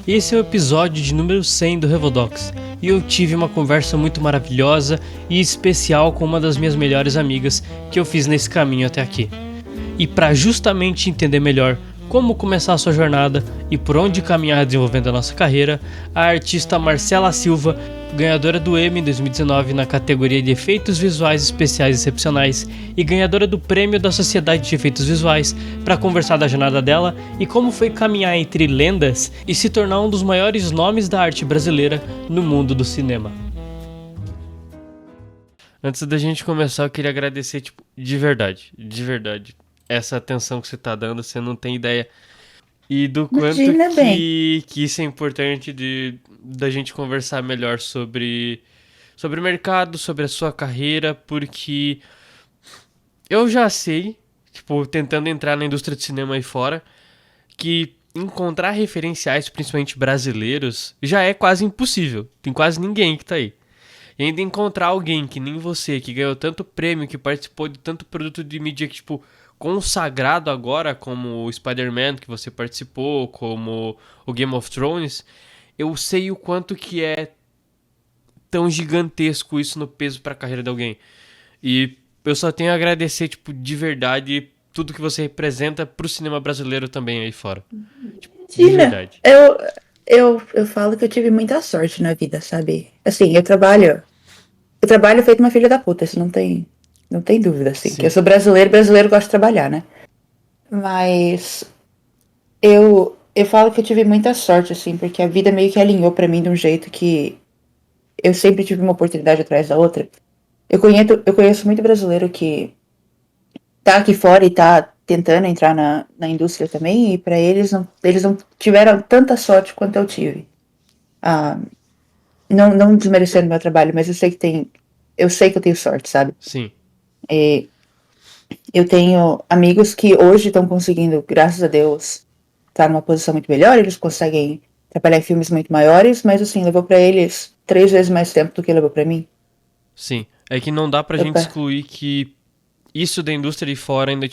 Esse é o episódio de número 100 do Revodox, e eu tive uma conversa muito maravilhosa e especial com uma das minhas melhores amigas que eu fiz nesse caminho até aqui. E para justamente entender melhor como começar a sua jornada e por onde caminhar desenvolvendo a nossa carreira, a artista Marcela Silva, ganhadora do Emmy em 2019 na categoria de Efeitos Visuais Especiais Excepcionais e ganhadora do Prêmio da Sociedade de Efeitos Visuais, para conversar da jornada dela e como foi caminhar entre lendas e se tornar um dos maiores nomes da arte brasileira no mundo do cinema. Antes da gente começar, eu queria agradecer, de verdade, essa atenção que você tá dando, você não tem ideia. E do quanto Imagina bem. que isso é importante da gente conversar melhor sobre o mercado, sobre a sua carreira, porque eu já sei, tentando entrar na indústria de cinema aí fora, que encontrar referenciais, principalmente brasileiros, já é quase impossível. Tem quase ninguém que tá aí. E ainda encontrar alguém que nem você, que ganhou tanto prêmio, que participou de tanto produto de mídia que, consagrado agora, como o Spider-Man que você participou, como o Game of Thrones, eu sei o quanto que é tão gigantesco isso no peso pra carreira de alguém. E eu só tenho a agradecer, de verdade, tudo que você representa pro cinema brasileiro também aí fora. De Imagina. verdade. Eu falo que eu tive muita sorte na vida, sabe? Assim, eu trabalho feito uma filha da puta, isso não tem dúvida, assim. Que eu Sim. sou brasileiro, brasileiro gosta de trabalhar, né? Mas eu falo que eu tive muita sorte, assim, porque a vida meio que alinhou pra mim de um jeito que eu sempre tive uma oportunidade atrás da outra. Eu conheço muito brasileiro que tá aqui fora e tá tentando entrar na indústria também, e pra eles não tiveram tanta sorte quanto eu tive. Ah, não desmerecendo meu trabalho, mas eu sei que eu tenho sorte, sabe? Sim. E eu tenho amigos que hoje estão conseguindo, graças a Deus, estar numa posição muito melhor, eles conseguem trabalhar em filmes muito maiores, mas assim, levou pra eles 3 vezes mais tempo do que levou pra mim. Sim. É que não dá pra gente Opa. excluir que isso da indústria de fora ainda,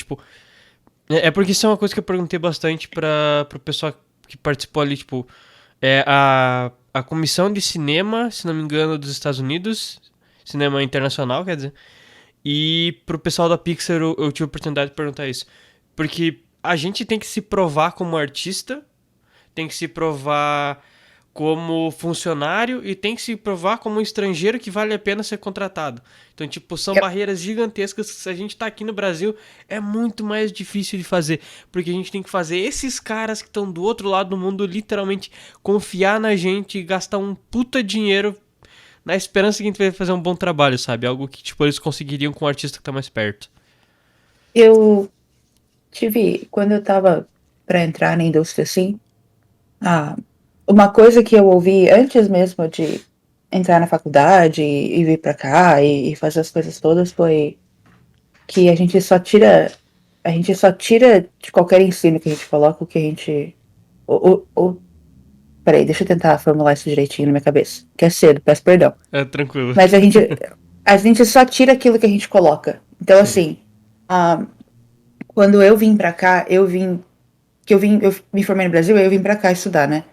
É porque isso é uma coisa que eu perguntei bastante pro pessoal que participou ali, a comissão de cinema, se não me engano, dos Estados Unidos, cinema internacional, quer dizer, e pro pessoal da Pixar eu tive a oportunidade de perguntar isso. Porque a gente tem que se provar como artista, tem que se provar como funcionário e tem que se provar como um estrangeiro que vale a pena ser contratado. Então, são Yep. barreiras gigantescas que se a gente tá aqui no Brasil é muito mais difícil de fazer, porque a gente tem que fazer esses caras que estão do outro lado do mundo literalmente confiar na gente e gastar um puta dinheiro na esperança que a gente vai fazer um bom trabalho, sabe? Algo que, eles conseguiriam com um artista que tá mais perto. Eu quando eu tava pra entrar na indústria assim, ah, uma coisa que eu ouvi antes mesmo de entrar na faculdade e vir pra cá e fazer as coisas todas foi que a gente só tira de qualquer ensino que a gente coloca o que a gente. Peraí, deixa eu tentar formular isso direitinho na minha cabeça. Que é cedo, peço perdão. É tranquilo. Mas a gente só tira aquilo que a gente coloca. Então, Sim. assim, ah, quando eu vim pra cá, eu me formei no Brasil, eu vim pra cá estudar, né?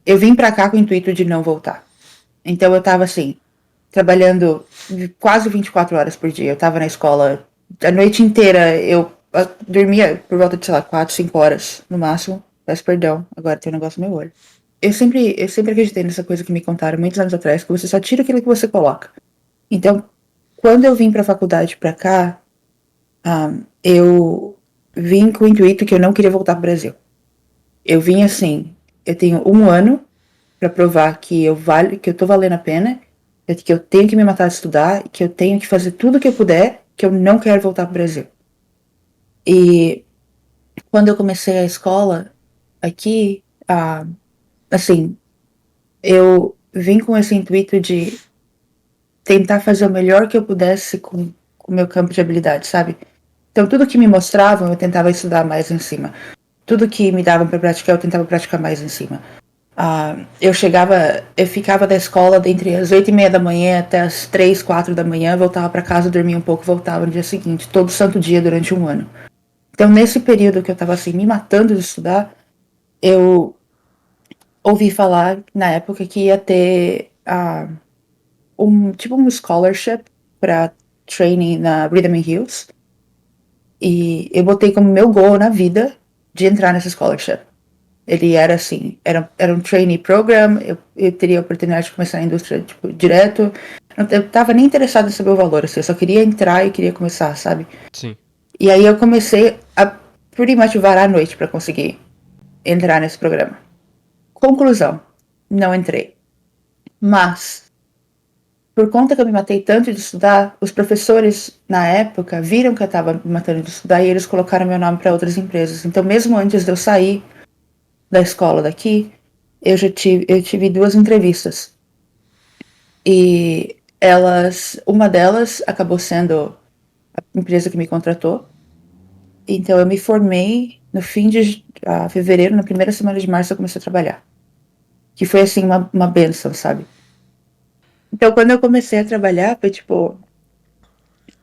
Eu vim pra cá com o intuito de não voltar. Então eu tava assim, trabalhando quase 24 horas por dia. Eu tava na escola a noite inteira. Eu dormia por volta de, sei lá, 4, 5 horas no máximo. Peço perdão, agora tem um negócio no meu olho. Eu sempre acreditei nessa coisa que me contaram muitos anos atrás, que você só tira aquilo que você coloca. Então, quando eu vim pra faculdade pra cá, eu vim com o intuito que eu não queria voltar pro Brasil. Eu vim assim, eu tenho um ano pra provar que eu tô valendo a pena, que eu tenho que me matar de estudar, que eu tenho que fazer tudo o que eu puder, que eu não quero voltar pro Brasil. E quando eu comecei a escola aqui, assim, eu vim com esse intuito de tentar fazer o melhor que eu pudesse com o meu campo de habilidade, sabe? Então tudo que me mostravam, eu tentava estudar mais em cima. Tudo que me davam para praticar, eu tentava praticar mais em cima. Eu ficava da escola entre as 8:30 da manhã até as 3, 4 da manhã, voltava para casa, dormia um pouco, voltava no dia seguinte, todo santo dia durante um ano. Então, nesse período que eu tava assim, me matando de estudar, eu ouvi falar na época que ia ter um scholarship para training na Brigham and Hills. E eu botei como meu goal na vida de entrar nessa scholarship. Ele era assim, era um trainee program, eu teria a oportunidade de começar na indústria, tipo, direto. Eu tava nem interessado em saber o valor, assim, eu só queria entrar e queria começar, sabe? Sim. E aí eu comecei a pretty much varar a noite para conseguir entrar nesse programa. Conclusão, não entrei. Mas, por conta que eu me matei tanto de estudar, os professores, na época, viram que eu tava me matando de estudar e eles colocaram meu nome para outras empresas. Então, mesmo antes de eu sair da escola daqui, eu tive 2 entrevistas. E uma delas acabou sendo a empresa que me contratou. Então eu me formei no fim de fevereiro, na primeira semana de março eu comecei a trabalhar. Que foi assim uma benção, sabe? Então quando eu comecei a trabalhar, foi tipo,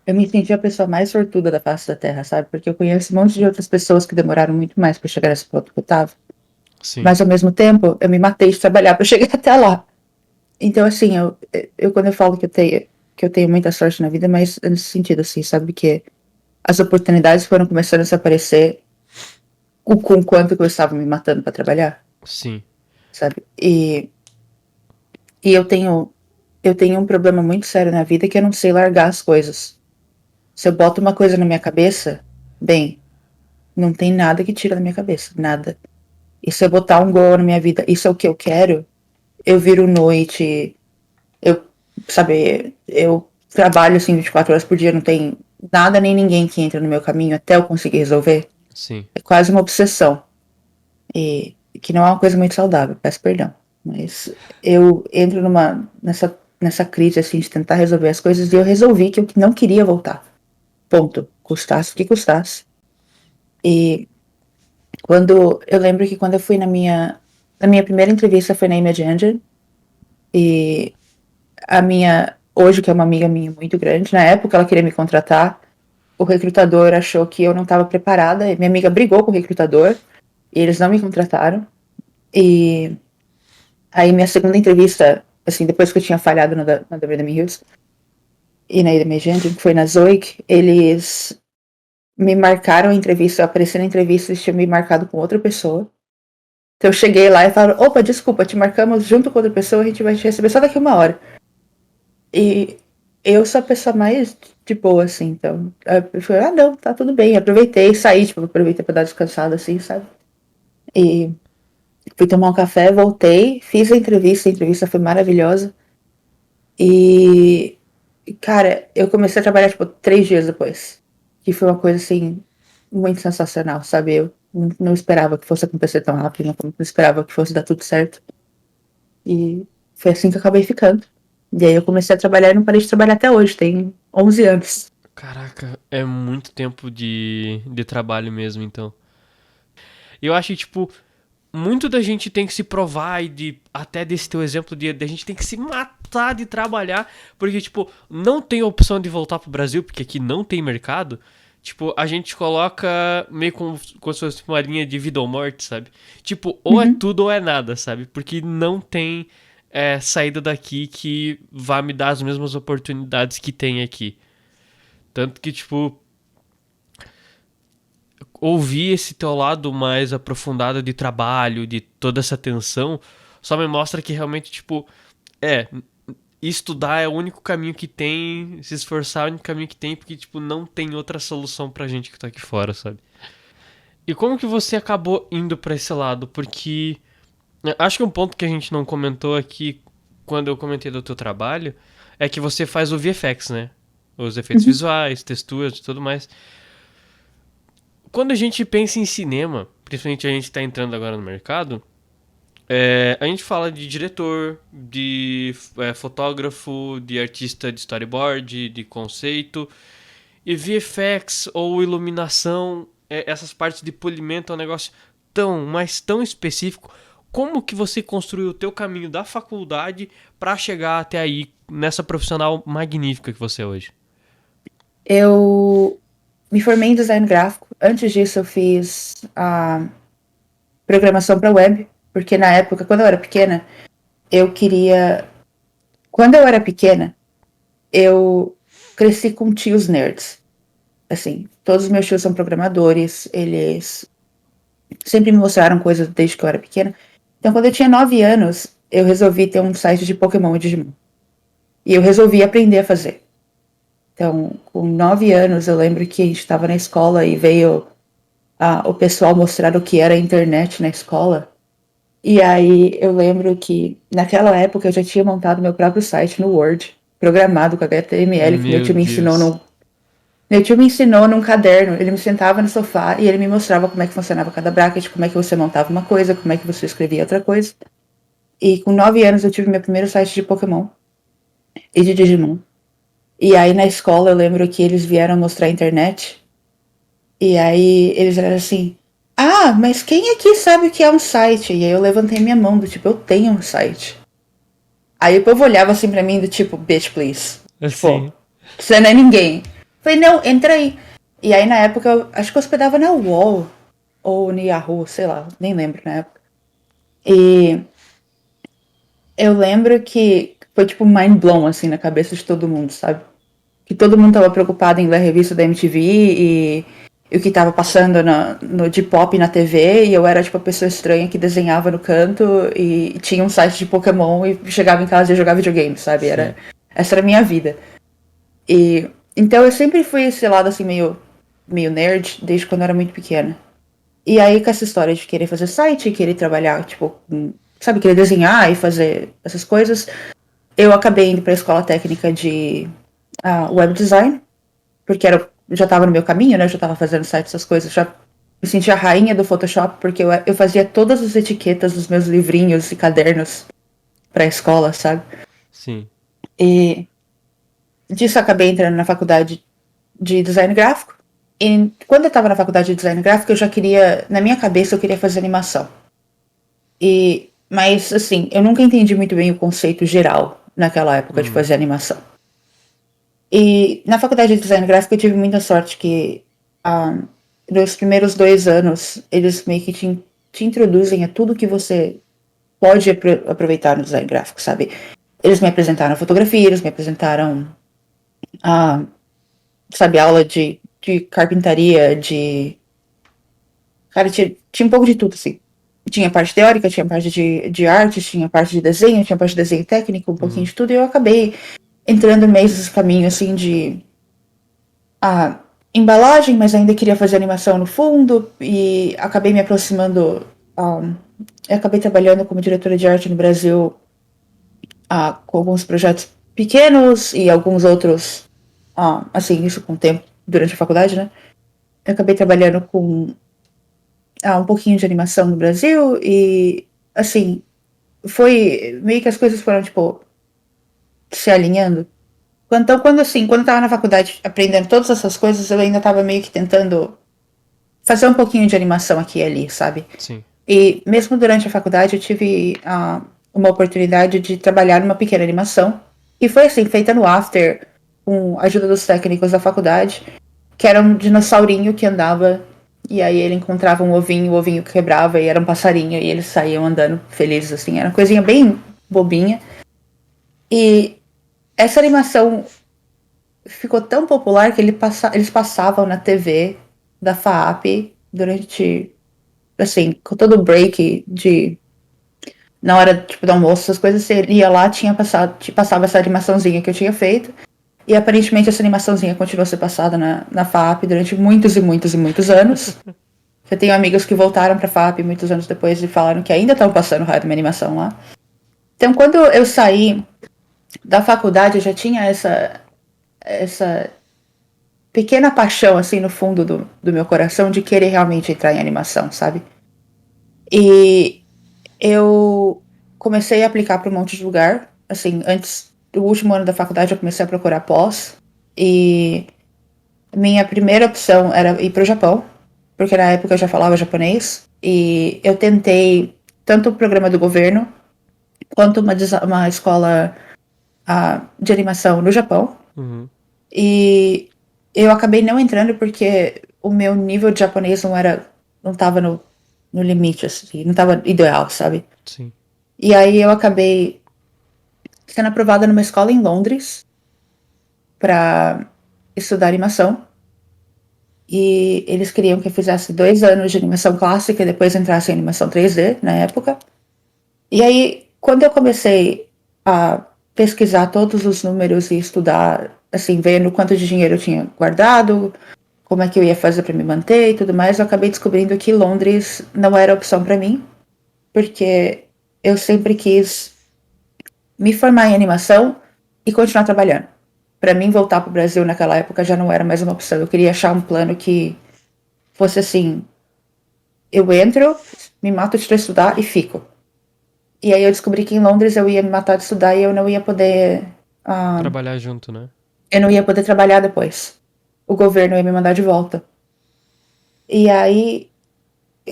eu me senti a pessoa mais sortuda da face da Terra, sabe? Porque eu conheço um monte de outras pessoas que demoraram muito mais pra chegar nesse ponto que eu tava. Sim. Mas ao mesmo tempo, eu me matei de trabalhar pra chegar até lá. Então, assim, eu quando eu falo que eu tenho muita sorte na vida, mas nesse sentido, assim, sabe? Que as oportunidades foram começando a se aparecer com o quanto que eu estava me matando pra trabalhar, Sim. sabe? E eu tenho um problema muito sério na vida que eu não sei largar as coisas. Se eu boto uma coisa na minha cabeça, bem, não tem nada que tira da minha cabeça, nada. E se eu botar um gol na minha vida, isso é o que eu quero, eu viro noite, eu, sabe, eu trabalho assim 24 horas por dia, não tem nada nem ninguém que entra no meu caminho até eu conseguir resolver. Sim. É quase uma obsessão. E que não é uma coisa muito saudável, peço perdão. Mas eu entro nessa crise assim de tentar resolver as coisas e eu resolvi que eu não queria voltar. Ponto. Custasse o que custasse. E quando eu lembro que quando eu fui na minha primeira entrevista foi na Image Engine e a minha hoje que é uma amiga minha muito grande, na época ela queria me contratar, o recrutador achou que eu não estava preparada, e minha amiga brigou com o recrutador e eles não me contrataram. E aí minha segunda entrevista, assim, depois que eu tinha falhado na WM Hills e na Image Engine, que foi na Zoic, eles me marcaram a entrevista, eu apareci na entrevista, eles tinham me marcado com outra pessoa. Então eu cheguei lá e falaram, opa, desculpa, te marcamos junto com outra pessoa, a gente vai te receber só daqui 1 hora. E eu sou a pessoa mais de boa, assim, então eu falei, não, tá tudo bem, aproveitei, saí, tipo, aproveitei pra dar descansada, assim, sabe? E fui tomar um café, voltei, fiz a entrevista foi maravilhosa. E, cara, eu comecei a trabalhar, tipo, 3 dias depois. Que foi uma coisa, assim, muito sensacional, sabe? Eu não esperava que fosse acontecer tão rápido, não esperava que fosse dar tudo certo. E foi assim que eu acabei ficando. E aí eu comecei a trabalhar e não parei de trabalhar até hoje, tem 11 anos. Caraca, é muito tempo de trabalho mesmo, então. E eu acho que, tipo, muito da gente tem que se provar e até desse teu exemplo de a gente tem que se matar de trabalhar, porque, tipo, não tem opção de voltar pro Brasil, porque aqui não tem mercado. Tipo, a gente coloca meio como se fosse uma linha de vida ou morte, sabe? Tipo, ou é Uhum. tudo ou é nada, sabe? Porque não tem saída daqui que vá me dar as mesmas oportunidades que tem aqui. Tanto que, tipo, ouvir esse teu lado mais aprofundado de trabalho, de toda essa tensão, só me mostra que realmente, tipo, é, estudar é o único caminho que tem, se esforçar é o único caminho que tem, porque, tipo, não tem outra solução pra gente que tá aqui fora, sabe? E como que você acabou indo pra esse lado? Porque acho que um ponto que a gente não comentou aqui, quando eu comentei do teu trabalho, é que você faz o VFX, né? Os efeitos Uhum. visuais, texturas e tudo mais. Quando a gente pensa em cinema, principalmente a gente está entrando agora no mercado, a gente fala de diretor, de fotógrafo, de artista de storyboard, de conceito, e VFX ou iluminação, essas partes de polimento é um negócio mas tão específico. Como que você construiu o teu caminho da faculdade para chegar até aí nessa profissional magnífica que você é hoje? Eu me formei em design gráfico. Antes disso, eu fiz a programação para web. Porque na época, quando eu era pequena, eu queria. Quando eu era pequena, eu cresci com tios nerds. Assim, todos os meus tios são programadores, eles sempre me mostraram coisas desde que eu era pequena. Então, quando eu tinha 9 anos, eu resolvi ter um site de Pokémon e Digimon. E eu resolvi aprender a fazer. Então, com 9 anos, eu lembro que a gente estava na escola e veio o pessoal mostrar o que era a internet na escola. E aí eu lembro que naquela época eu já tinha montado meu próprio site no Word, programado com HTML, que meu Meu tio me ensinou Deus. Meu tio me ensinou num caderno, ele me sentava no sofá e ele me mostrava como é que funcionava cada bracket, como é que você montava uma coisa, como é que você escrevia outra coisa. E com 9 anos eu tive meu primeiro site de Pokémon e de Digimon. E aí na escola eu lembro que eles vieram mostrar a internet. E aí eles eram assim, mas quem aqui sabe o que é um site? E aí eu levantei minha mão do tipo, eu tenho um site. Aí o povo olhava assim pra mim do tipo, bitch, please. Tipo, Assim. você não é ninguém. Falei, não, entra aí. E aí na época, eu acho que eu hospedava na UOL ou no Yahoo, sei lá, nem lembro na época. E eu lembro que foi tipo mind blown assim na cabeça de todo mundo, sabe? Que todo mundo tava preocupado em ler a revista da MTV e o que tava passando no de pop na TV, e eu era tipo a pessoa estranha que desenhava no canto e tinha um site de Pokémon e chegava em casa e jogava videogame, sabe? Sim. Essa era a minha vida. E então eu sempre fui esse lado assim meio nerd desde quando eu era muito pequena. E aí com essa história de querer fazer site, querer trabalhar, tipo, sabe, querer desenhar e fazer essas coisas, eu acabei indo para a escola técnica de web design, porque já estava no meu caminho, né? Eu já estava fazendo site, essas coisas, já me sentia a rainha do Photoshop, porque eu fazia todas as etiquetas dos meus livrinhos e cadernos para a escola, sabe? Sim. E disso eu acabei entrando na faculdade de design gráfico. E quando eu estava na faculdade de design gráfico, eu já queria, na minha cabeça, eu queria fazer animação. Mas, assim, eu nunca entendi muito bem o conceito geral naquela época de Uhum. fazer animação. E na faculdade de design gráfico eu tive muita sorte que nos primeiros 2 anos eles meio que te introduzem a tudo que você pode aproveitar no design gráfico, sabe? Eles me apresentaram fotografia, eles me apresentaram, ah, sabe, aula de carpintaria, de... Cara, tinha um pouco de tudo, assim. Tinha parte teórica, tinha parte de arte, tinha parte de desenho, tinha parte de desenho técnico, um pouquinho Uhum. de tudo, e eu acabei entrando meio nesse caminho, assim, de a embalagem, mas ainda queria fazer animação no fundo, e acabei me aproximando, eu acabei trabalhando como diretora de arte no Brasil, com alguns projetos pequenos e alguns outros, assim, isso com o tempo, durante a faculdade, né? Eu acabei trabalhando com um pouquinho de animação no Brasil e, assim, foi meio que as coisas foram, tipo, se alinhando. Então, quando eu tava na faculdade aprendendo todas essas coisas, eu ainda tava meio que tentando fazer um pouquinho de animação aqui e ali, sabe? Sim. E mesmo durante a faculdade eu tive uma oportunidade de trabalhar numa pequena animação, que foi assim, feita no After, com a ajuda dos técnicos da faculdade, que era um dinossaurinho que andava, e aí ele encontrava um ovinho, o ovinho quebrava e era um passarinho, e eles saíam andando felizes, assim, era uma coisinha bem bobinha. E essa animação ficou tão popular que eles passavam na TV da FAAP durante, assim, com todo o break na hora, tipo, do almoço, essas coisas, você ia lá, te passava essa animaçãozinha que eu tinha feito, e aparentemente essa animaçãozinha continuou a ser passada na FAAP durante muitos e muitos e muitos anos. Eu tenho amigos que voltaram pra FAAP muitos anos depois e falaram que ainda estão passando raio de uma animação lá. Então, quando eu saí da faculdade, eu já tinha essa pequena paixão, assim, no fundo do meu coração de querer realmente entrar em animação, sabe? E eu comecei a aplicar para um monte de lugar. Assim, antes do último ano da faculdade, eu comecei a procurar pós. E minha primeira opção era ir para o Japão, porque na época eu já falava japonês. E eu tentei tanto o programa do governo quanto uma escola de animação no Japão. Uhum. E eu acabei não entrando porque o meu nível de japonês não estava no limite, assim, não tava ideal, sabe? Sim. E aí eu acabei sendo aprovada numa escola em Londres pra estudar animação. E eles queriam que eu fizesse 2 anos de animação clássica e depois entrasse em animação 3D na época. E aí, quando eu comecei a pesquisar todos os números e estudar, assim, vendo quanto de dinheiro eu tinha guardado, como é que eu ia fazer para me manter e tudo mais, eu acabei descobrindo que Londres não era opção para mim, porque eu sempre quis me formar em animação e continuar trabalhando. Para mim, voltar para o Brasil naquela época já não era mais uma opção. Eu queria achar um plano que fosse assim: eu entro, me mato de estudar e fico. E aí eu descobri que em Londres eu ia me matar de estudar e eu não ia poder. ah, Trabalhar junto, né? eu não ia poder trabalhar depois. O governo ia me mandar de volta. E aí,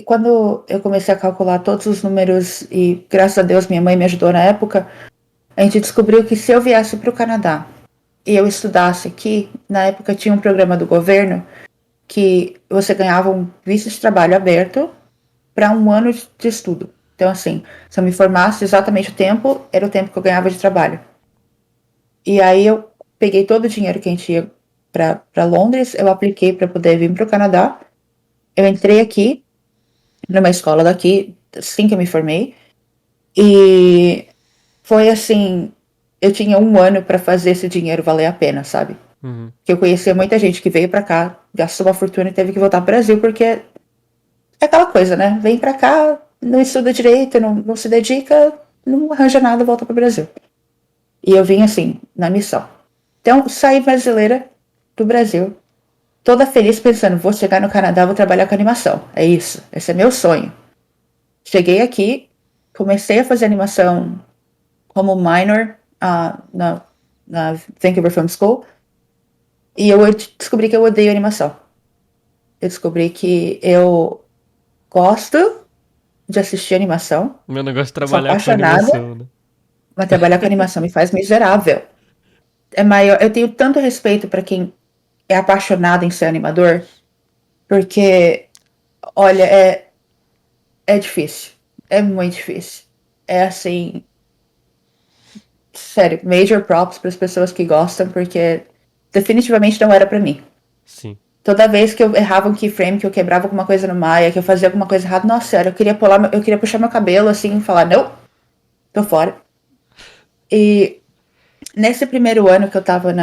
quando eu comecei a calcular todos os números, e graças a Deus minha mãe me ajudou na época, a gente descobriu que se eu viesse para o Canadá e eu estudasse aqui, na época tinha um programa do governo que você ganhava um visto de trabalho aberto para um ano de estudo. Então, assim, se eu me formasse exatamente o tempo, era o tempo que eu ganhava de trabalho. E aí eu peguei todo o dinheiro que a gente ia para Londres, eu apliquei para poder vir para o Canadá. Eu entrei aqui, numa escola daqui, assim que eu me formei. E foi assim, eu tinha um ano para fazer esse dinheiro valer a pena, sabe? Uhum. Que eu conhecia muita gente que veio para cá, gastou uma fortuna e teve que voltar pro Brasil, porque é aquela coisa, né? Vem para cá, não estuda direito, não se dedica, não arranja nada, volta pro Brasil. E eu vim assim, na missão. Então, saí brasileira do Brasil, toda feliz pensando, vou chegar no Canadá, vou trabalhar com animação. É isso, esse é meu sonho. Cheguei aqui, comecei a fazer animação como minor na Vancouver Film School, e eu descobri que eu odeio animação. Eu descobri que eu gosto de assistir animação, Meu negócio é sou trabalhar com apaixonada, animação, né? mas trabalhar com animação me faz miserável. É maior, eu tenho tanto respeito para quem é apaixonado em ser animador, porque, olha, é difícil. É muito difícil. É assim, sério, major props para as pessoas que gostam, porque definitivamente não era para mim. Sim. Toda vez que eu errava um keyframe, que eu quebrava alguma coisa no Maya, que eu fazia alguma coisa errada, nossa, sério, eu queria puxar meu cabelo assim e falar, não, tô fora. E nesse primeiro ano que eu tava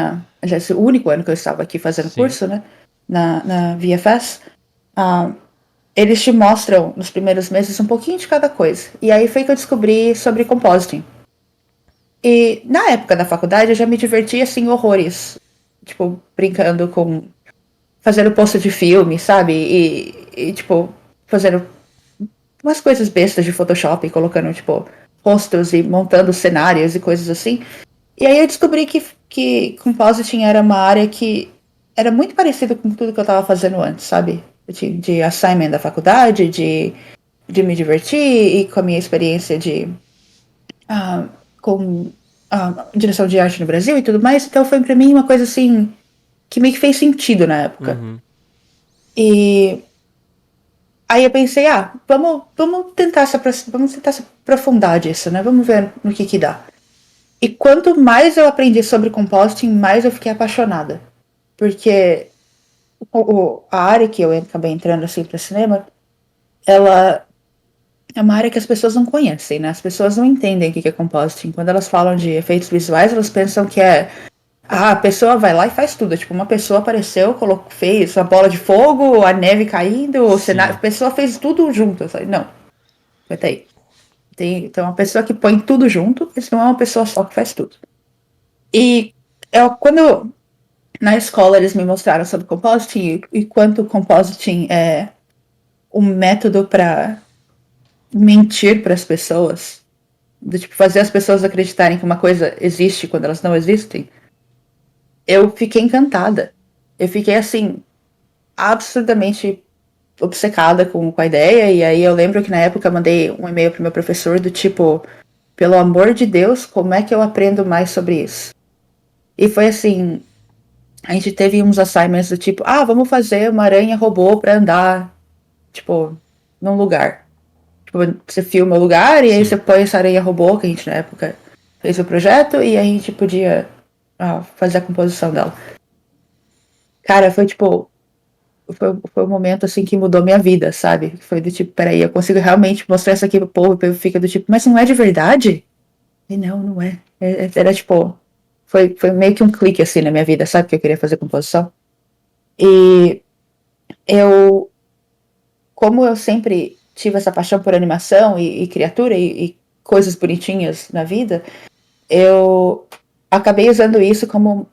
esse único ano que eu estava aqui fazendo Sim. curso, né, na VFS, ah, eles te mostram nos primeiros meses um pouquinho de cada coisa. E aí foi que eu descobri sobre compositing. E na época da faculdade eu já me divertia assim horrores. Tipo, brincando com. Fazendo post de filme, sabe? Tipo, fazendo umas coisas bestas de Photoshop, colocando, tipo, rostos e montando cenários e coisas assim. E aí eu descobri que compositing era uma área que era muito parecida com tudo que eu tava fazendo antes, sabe? De assignment da faculdade, de me divertir e com a minha experiência com direção de arte no Brasil e tudo mais. Então foi pra mim uma coisa assim que meio que fez sentido na época. Uhum. E aí eu pensei, vamos tentar se aprofundar disso, né? Vamos ver no que dá. E quanto mais eu aprendi sobre compositing, mais eu fiquei apaixonada. Porque a área que eu acabei entrando assim para cinema, ela é uma área que as pessoas não conhecem, né? As pessoas não entendem o que é compositing. Quando elas falam de efeitos visuais, elas pensam que a pessoa vai lá e faz tudo. Tipo, uma pessoa apareceu, fez a bola de fogo, a neve caindo, o cenário. A Sim. pessoa fez tudo junto. Eu falei, não, vai aí. Então, uma pessoa que põe tudo junto, isso não é uma pessoa só que faz tudo. E quando na escola eles me mostraram sobre compositing e quanto compositing é um método para mentir para as pessoas, do tipo fazer as pessoas acreditarem que uma coisa existe quando elas não existem, eu fiquei encantada. Eu fiquei assim absurdamente obcecada com a ideia e aí eu lembro que na época eu mandei um e-mail pro meu professor do tipo, pelo amor de Deus, como é que eu aprendo mais sobre isso? E foi assim, a gente teve uns assignments do tipo, vamos fazer uma aranha robô pra andar, tipo, num lugar. Tipo, você filma o lugar e aí Sim. você põe essa areia robô, que a gente na época fez o projeto, e a gente podia fazer a composição dela. Cara, foi tipo. Foi um momento assim que mudou minha vida, sabe? Foi do tipo, peraí, eu consigo realmente mostrar isso aqui pro povo, e o povo fica do tipo, mas não é de verdade? E não, não é. Era tipo. Foi meio que um clique assim na minha vida, sabe? Que eu queria fazer composição. E eu, como eu sempre tive essa paixão por animação e criatura e coisas bonitinhas na vida, eu acabei usando isso como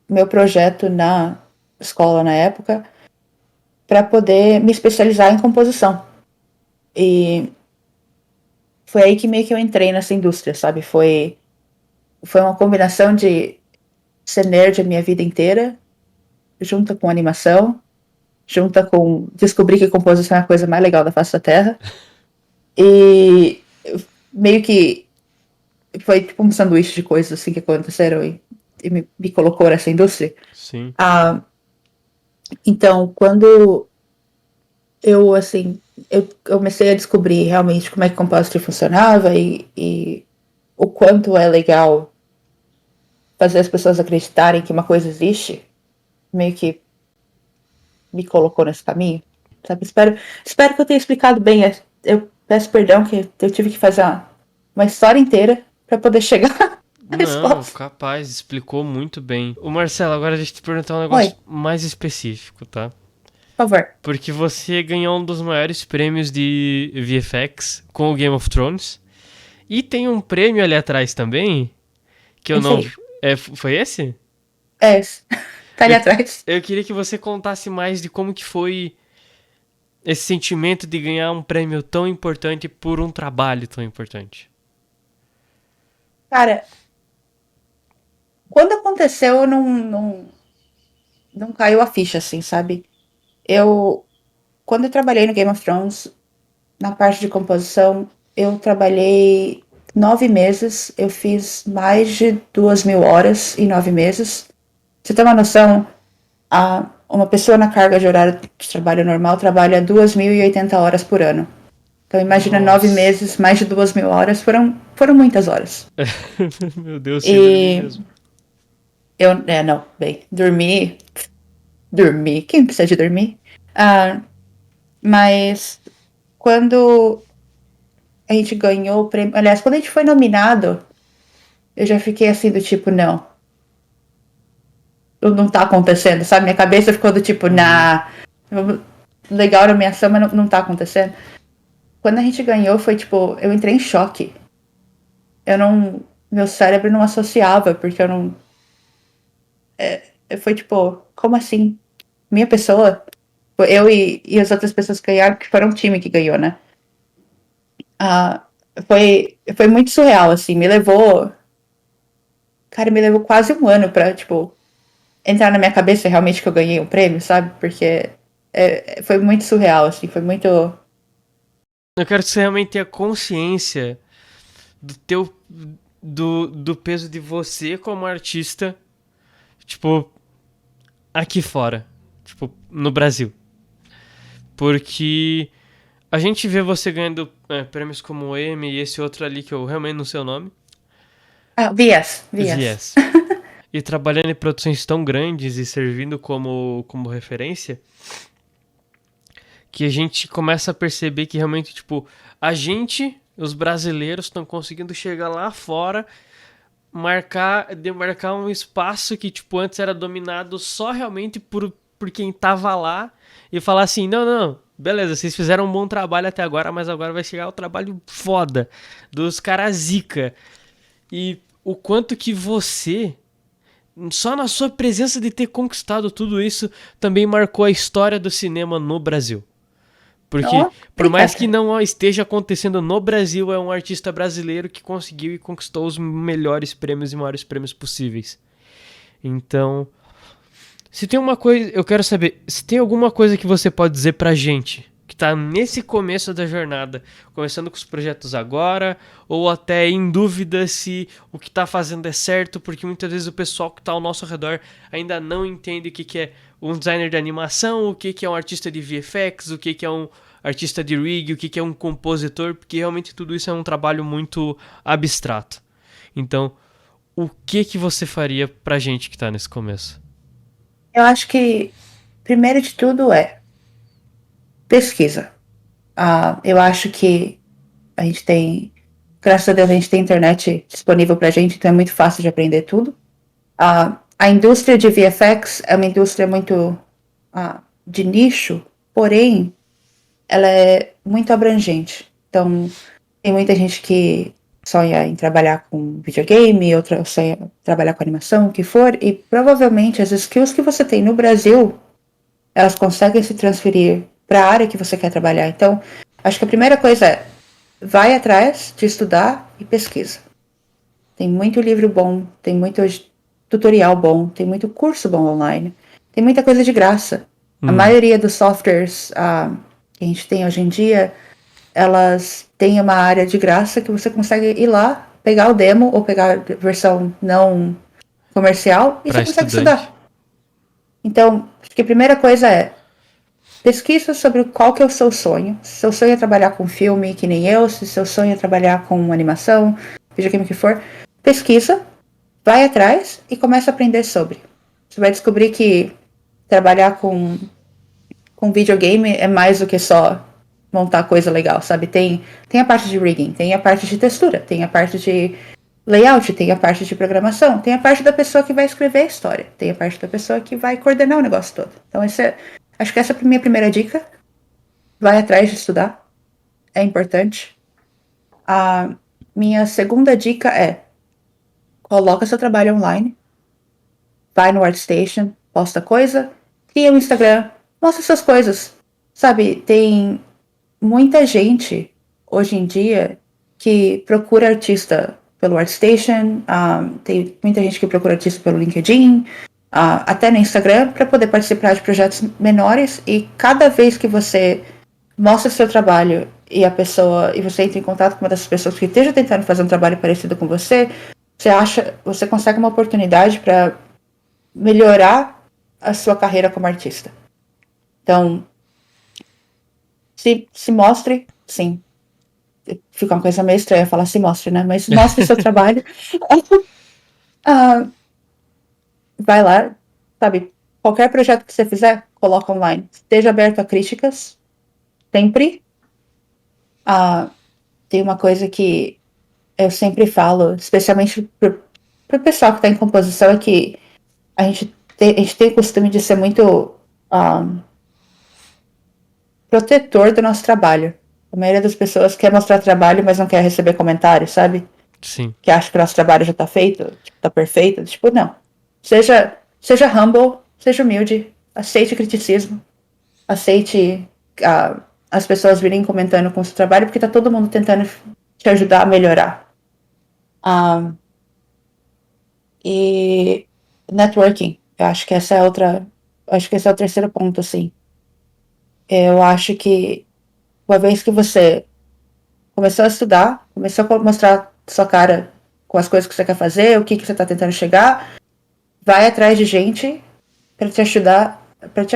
meu projeto na escola na época para poder me especializar em composição. E foi aí que meio que eu entrei nessa indústria, sabe? Foi uma combinação de ser nerd a minha vida inteira, junta com animação, junta com descobrir que composição é a coisa mais legal da face da Terra. E meio que foi tipo um sanduíche de coisas assim que aconteceram e me colocou nessa indústria. Sim. Ah, então, quando eu, assim, eu comecei a descobrir realmente como é que o compositor funcionava e o quanto é legal fazer as pessoas acreditarem que uma coisa existe, meio que me colocou nesse caminho, sabe? Espero que eu tenha explicado bem. Eu peço perdão que eu tive que fazer uma história inteira para poder chegar à Não, resposta. capaz, explicou muito bem. O Marcelo, agora deixa eu te perguntar um Oi, negócio mais específico, tá? por favor. Porque você ganhou um dos maiores prêmios de VFX com o Game of Thrones. E tem um prêmio ali atrás também, que eu Esse não. aí. Foi esse? É esse. Tá ali Eu, atrás. eu queria que você contasse mais de como que foi esse sentimento de ganhar um prêmio tão importante por um trabalho tão importante. Cara, quando aconteceu, não caiu a ficha, assim, sabe? Eu, quando eu trabalhei no Game of Thrones, na parte de composição, eu trabalhei 9 meses, eu fiz mais de 2.000 horas em 9 meses. Pra você ter uma noção, uma pessoa na carga de horário de trabalho normal trabalha 2.080 horas por ano. Então imagina nove Nossa. meses, mais de 2.000 horas, foram muitas horas. Meu Deus, você dormiu E mesmo. não, bem, dormi, quem precisa de dormir? Ah, mas quando a gente ganhou o prêmio, aliás, quando a gente foi nominado, eu já fiquei assim do tipo, não, não tá acontecendo, sabe? Minha cabeça ficou do tipo, Uhum. legal a nomeação, mas não tá acontecendo. Quando a gente ganhou, foi tipo, eu entrei em choque. Eu não, meu cérebro não associava, porque eu não, foi tipo, como assim? Minha pessoa, eu e as outras pessoas que ganharam, que foram um time que ganhou, né? Ah, foi muito surreal, assim, me levou quase um ano pra, tipo, entrar na minha cabeça realmente que eu ganhei um prêmio, sabe? Porque foi muito surreal, assim, foi muito. Eu quero que você realmente tenha consciência do teu. Do peso de você como artista, tipo, aqui fora. Tipo, no Brasil. Porque a gente vê você ganhando prêmios como o Emmy e esse outro ali que eu realmente não sei o nome. Ah, Vias. Yes. E trabalhando em produções tão grandes e servindo como referência, que a gente começa a perceber que realmente, tipo, a gente, os brasileiros, estão conseguindo chegar lá fora, demarcar um espaço que, tipo, antes era dominado só realmente por quem tava lá e falar assim, não, beleza, vocês fizeram um bom trabalho até agora, mas agora vai chegar o trabalho foda dos caras zica. E o quanto que você, só na sua presença de ter conquistado tudo isso, também marcou a história do cinema no Brasil. Porque, Oh, por mais que obrigada. não esteja acontecendo no Brasil, é um artista brasileiro que conseguiu e conquistou os melhores prêmios e maiores prêmios possíveis. Então, se tem uma coisa, eu quero saber, se tem alguma coisa que você pode dizer pra gente, que tá nesse começo da jornada, começando com os projetos agora, ou até em dúvida se o que tá fazendo é certo, porque muitas vezes o pessoal que tá ao nosso redor ainda não entende o que é um designer de animação, o que é um artista de VFX, o que é um artista de rig, o que é um compositor, porque realmente tudo isso é um trabalho muito abstrato. Então, o que você faria pra gente que tá nesse começo? Eu acho que, primeiro de tudo, é pesquisa. Eu acho que a gente tem, graças a Deus, a gente tem internet disponível pra gente, então é muito fácil de aprender tudo. A indústria de VFX é uma indústria muito de nicho, porém, ela é muito abrangente. Então, tem muita gente que sonha em trabalhar com videogame, outra sonha em trabalhar com animação, o que for, e provavelmente as skills que você tem no Brasil, elas conseguem se transferir para a área que você quer trabalhar. Então, acho que a primeira coisa é vai atrás de estudar e pesquisa. Tem muito livro bom, tem muito tutorial bom, tem muito curso bom online, tem muita coisa de graça. A maioria dos softwares que a gente tem hoje em dia, elas têm uma área de graça que você consegue ir lá, pegar o demo ou pegar a versão não comercial e Pra você consegue estudante. estudar. Então, acho que a primeira coisa é pesquisa sobre qual que é o seu sonho. Se seu sonho é trabalhar com filme, que nem eu, se seu sonho é trabalhar com animação, videogame que for, pesquisa, vai atrás e começa a aprender sobre. Você vai descobrir que trabalhar com videogame é mais do que só montar coisa legal, sabe? Tem a parte de rigging, tem a parte de textura, tem a parte de layout, tem a parte de programação, tem a parte da pessoa que vai escrever a história, tem a parte da pessoa que vai coordenar o negócio todo. Então, acho que essa é a minha primeira dica. Vai atrás de estudar, é importante. A minha segunda dica é coloca seu trabalho online, vai no ArtStation, posta coisa, cria um Instagram, mostra suas coisas. Sabe, tem muita gente hoje em dia que procura artista pelo ArtStation, tem muita gente que procura artista pelo LinkedIn, até no Instagram, para poder participar de projetos menores. E cada vez que você mostra seu trabalho e você entra em contato com uma dessas pessoas que esteja tentando fazer um trabalho parecido com você consegue uma oportunidade para melhorar a sua carreira como artista. Então, se mostre, sim. Fica uma coisa meio estranha falar se mostre, né? Mas mostre seu trabalho. Vai lá, sabe? Qualquer projeto que você fizer, coloca online. Esteja aberto a críticas, sempre. Tem uma coisa que eu sempre falo, especialmente pro pessoal que está em composição, é que a gente tem o costume de ser muito protetor do nosso trabalho. A maioria das pessoas quer mostrar trabalho, mas não quer receber comentários, sabe? Sim. Que acha que o nosso trabalho já tá feito, tipo, tá perfeito. Tipo, não. Seja humble, seja humilde, aceite criticismo, aceite as pessoas virem comentando com o seu trabalho, porque tá todo mundo tentando te ajudar a melhorar. E networking, eu acho que essa é outra. Acho que esse é o terceiro ponto, assim. Eu acho que uma vez que você começou a estudar, começou a mostrar sua cara com as coisas que você quer fazer, o que você está tentando chegar, vai atrás de gente para te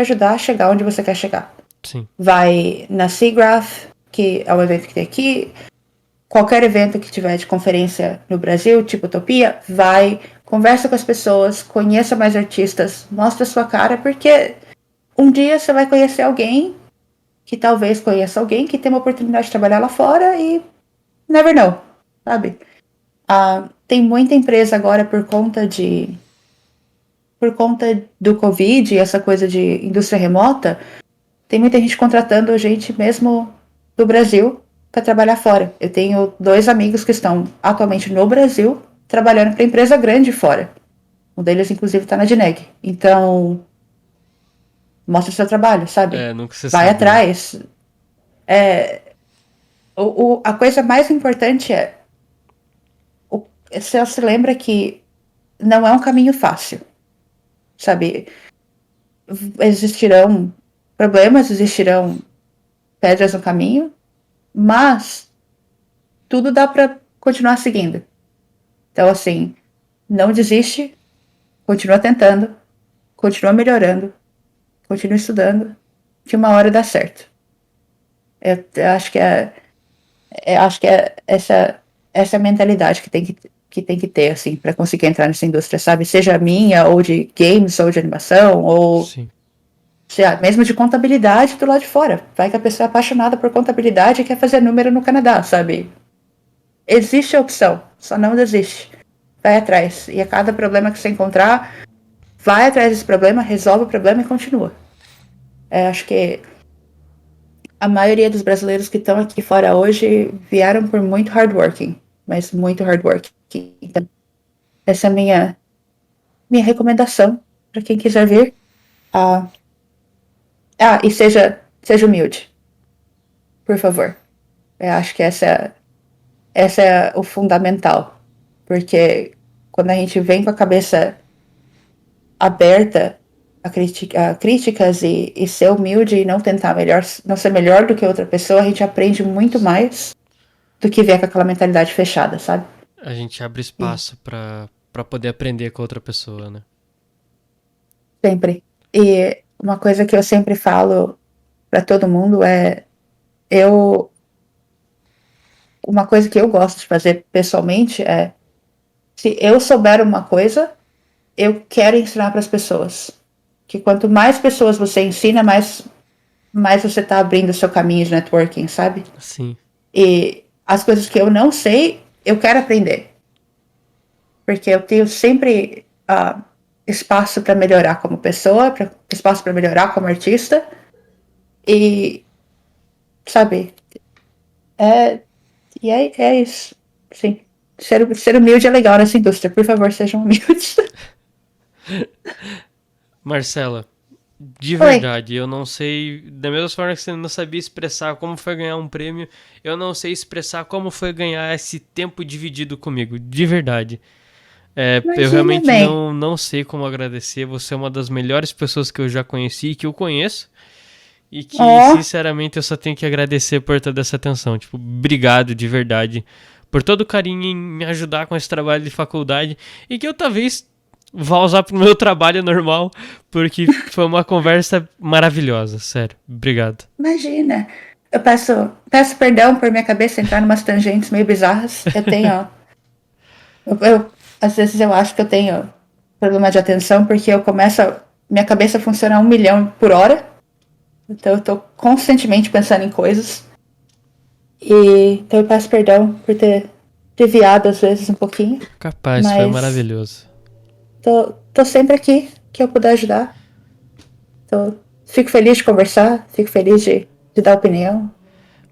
ajudar a chegar onde você quer chegar. Sim. Vai na SIGGRAPH, que é um evento que tem aqui, qualquer evento que tiver de conferência no Brasil, tipo Utopia, vai, conversa com as pessoas, conheça mais artistas, mostra sua cara, porque um dia você vai conhecer alguém que talvez conheça alguém que tem uma oportunidade de trabalhar lá fora e never know, sabe? Tem muita empresa agora por conta do Covid e essa coisa de indústria remota, tem muita gente contratando gente mesmo do Brasil para trabalhar fora. Eu tenho 2 amigos que estão atualmente no Brasil trabalhando para empresa grande fora. Um deles, inclusive, está na Dineg. Então, mostra o seu trabalho, sabe? Nunca se Vai sabe, né? atrás. A coisa mais importante é você se lembra que não é um caminho fácil, sabe? Existirão problemas, existirão pedras no caminho, mas tudo dá para continuar seguindo. Então, assim, não desiste, continua tentando, continua melhorando, continua estudando, que uma hora dá certo. Eu acho que essa é a mentalidade que tem que ter, assim, para conseguir entrar nessa indústria, sabe? Seja a minha, ou de games, ou de animação, ou Sim. sei lá, mesmo de contabilidade do lado de fora. Vai que a pessoa é apaixonada por contabilidade e quer fazer número no Canadá, sabe? Existe a opção, só não desiste. Vai atrás. E a cada problema que você encontrar, vai atrás desse problema, resolve o problema e continua. Acho que a maioria dos brasileiros que estão aqui fora hoje vieram por muito hard working, mas muito hard working. Então, essa é a minha recomendação para quem quiser vir. Ah, e seja humilde, por favor. Eu acho que essa é o fundamental, porque quando a gente vem com a cabeça aberta a críticas e ser humilde e não tentar não ser melhor do que outra pessoa, a gente aprende muito mais do que vier com aquela mentalidade fechada, sabe? A gente abre E espaço pra poder aprender com outra pessoa, né? sempre. E uma coisa que eu sempre falo para todo mundo é eu uma coisa que eu gosto de fazer pessoalmente é se eu souber uma coisa, eu quero ensinar para as pessoas. Que quanto mais pessoas você ensina, mais você está abrindo o seu caminho de networking, sabe? Sim. E as coisas que eu não sei, eu quero aprender. Porque eu tenho sempre espaço para melhorar como pessoa, espaço para melhorar como artista. E, sabe, é, é isso. Sim. Ser humilde é legal nessa indústria. Por favor, sejam humildes. Marcela, de Oi. verdade, eu não sei. Da mesma forma que você não sabia expressar como foi ganhar um prêmio, eu não sei expressar como foi ganhar esse tempo dividido comigo. De verdade. Eu Imagina realmente bem. não sei como agradecer. Você é uma das melhores pessoas que eu já conheci e que eu conheço. E que, Ó, sinceramente, eu só tenho que agradecer por toda essa atenção. Tipo, obrigado de verdade por todo o carinho em me ajudar com esse trabalho de faculdade. E que eu talvez vá usar pro meu trabalho normal, porque foi uma conversa maravilhosa. Sério, obrigado. imagina. Eu peço perdão por minha cabeça entrar em umas tangentes meio bizarras. Às vezes eu acho que eu tenho problema de atenção porque minha cabeça funciona a 1 milhão por hora. Então eu tô constantemente pensando em coisas. Então eu peço perdão por ter desviado às vezes um pouquinho. Capaz, foi Mas maravilhoso. tô sempre aqui que eu puder ajudar. Fico feliz de conversar, fico feliz de dar opinião,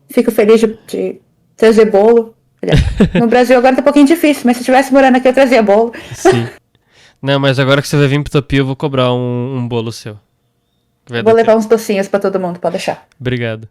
fico feliz de trazer bolo. No Brasil agora tá um pouquinho difícil, mas se eu estivesse morando aqui eu trazia bolo. Sim. Não, mas agora que você vai vir pro Topi, eu vou cobrar um bolo seu. Vai Eu vou dar levar tempo. uns docinhos pra todo mundo, pode deixar. Obrigado.